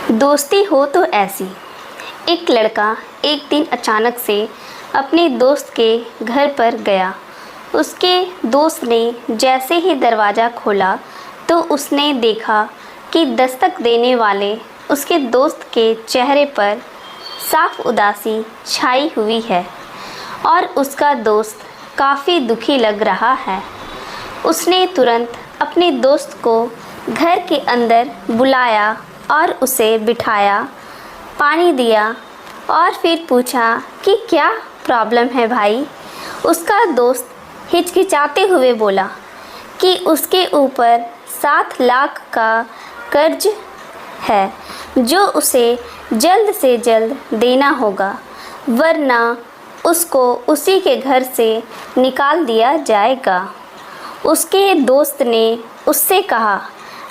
दोस्ती हो तो ऐसी। एक लड़का एक दिन अचानक से अपने दोस्त के घर पर गया। उसके दोस्त ने जैसे ही दरवाज़ा खोला तो उसने देखा कि दस्तक देने वाले उसके दोस्त के चेहरे पर साफ उदासी छाई हुई है और उसका दोस्त काफ़ी दुखी लग रहा है। उसने तुरंत अपने दोस्त को घर के अंदर बुलाया और उसे बिठाया, पानी दिया और फिर पूछा कि क्या प्रॉब्लम है भाई। उसका दोस्त हिचकिचाते हुए बोला कि उसके ऊपर 7 लाख का कर्ज है जो उसे जल्द से जल्द देना होगा, वरना उसको उसी के घर से निकाल दिया जाएगा। उसके दोस्त ने उससे कहा,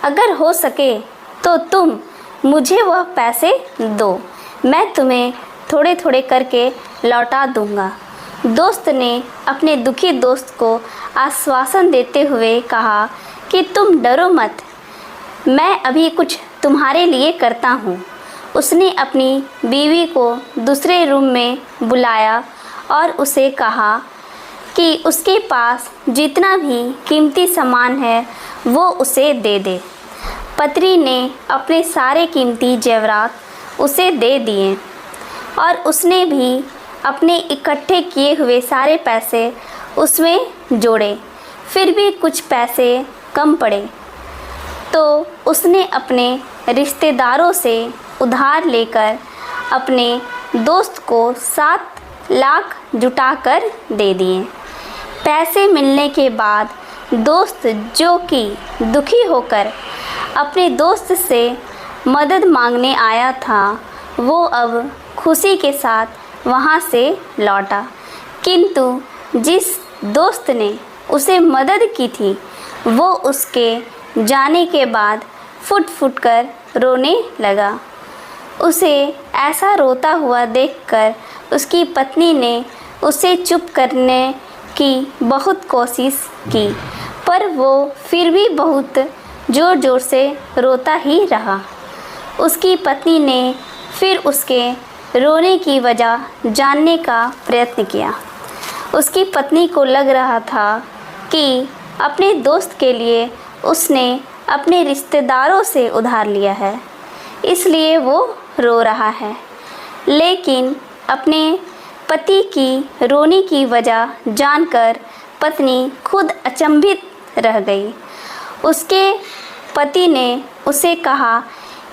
अगर हो सके तो तुम मुझे वह पैसे दो, मैं तुम्हें थोड़े थोड़े करके लौटा दूंगा। दोस्त ने अपने दुखी दोस्त को आश्वासन देते हुए कहा कि तुम डरो मत, मैं अभी कुछ तुम्हारे लिए करता हूँ। उसने अपनी बीवी को दूसरे रूम में बुलाया और उसे कहा कि उसके पास जितना भी कीमती सामान है वो उसे दे दे। पत्री ने अपने सारे कीमती जेवरात उसे दे दिए और उसने भी अपने इकट्ठे किए हुए सारे पैसे उसमें जोड़े। फिर भी कुछ पैसे कम पड़े तो उसने अपने रिश्तेदारों से उधार लेकर अपने दोस्त को 7 लाख जुटाकर दे दिए। पैसे मिलने के बाद दोस्त, जो कि दुखी होकर अपने दोस्त से मदद मांगने आया था, वो अब खुशी के साथ वहाँ से लौटा। किंतु जिस दोस्त ने उसे मदद की थी वो उसके जाने के बाद फुट फुट कर रोने लगा। उसे ऐसा रोता हुआ देखकर उसकी पत्नी ने उसे चुप करने की बहुत कोशिश की, पर वो फिर भी बहुत ज़ोर ज़ोर से रोता ही रहा। उसकी पत्नी ने फिर उसके रोने की वजह जानने का प्रयत्न किया। उसकी पत्नी को लग रहा था कि अपने दोस्त के लिए उसने अपने रिश्तेदारों से उधार लिया है, इसलिए वो रो रहा है। लेकिन अपने पति की रोने की वजह जानकर पत्नी खुद अचंभित रह गई। उसके पति ने उसे कहा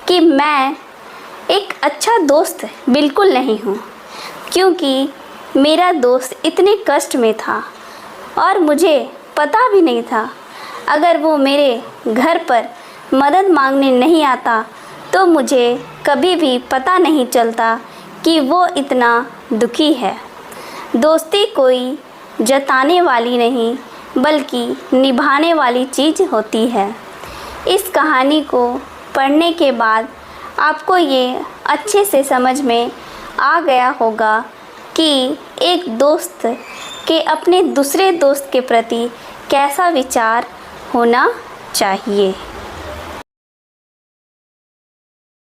कि मैं एक अच्छा दोस्त बिल्कुल नहीं हूँ, क्योंकि मेरा दोस्त इतने कष्ट में था और मुझे पता भी नहीं था। अगर वो मेरे घर पर मदद मांगने नहीं आता तो मुझे कभी भी पता नहीं चलता कि वो इतना दुखी है। दोस्ती कोई जताने वाली नहीं बल्कि निभाने वाली चीज़ होती है। इस कहानी को पढ़ने के बाद आपको ये अच्छे से समझ में आ गया होगा कि एक दोस्त के अपने दूसरे दोस्त के प्रति कैसा विचार होना चाहिए।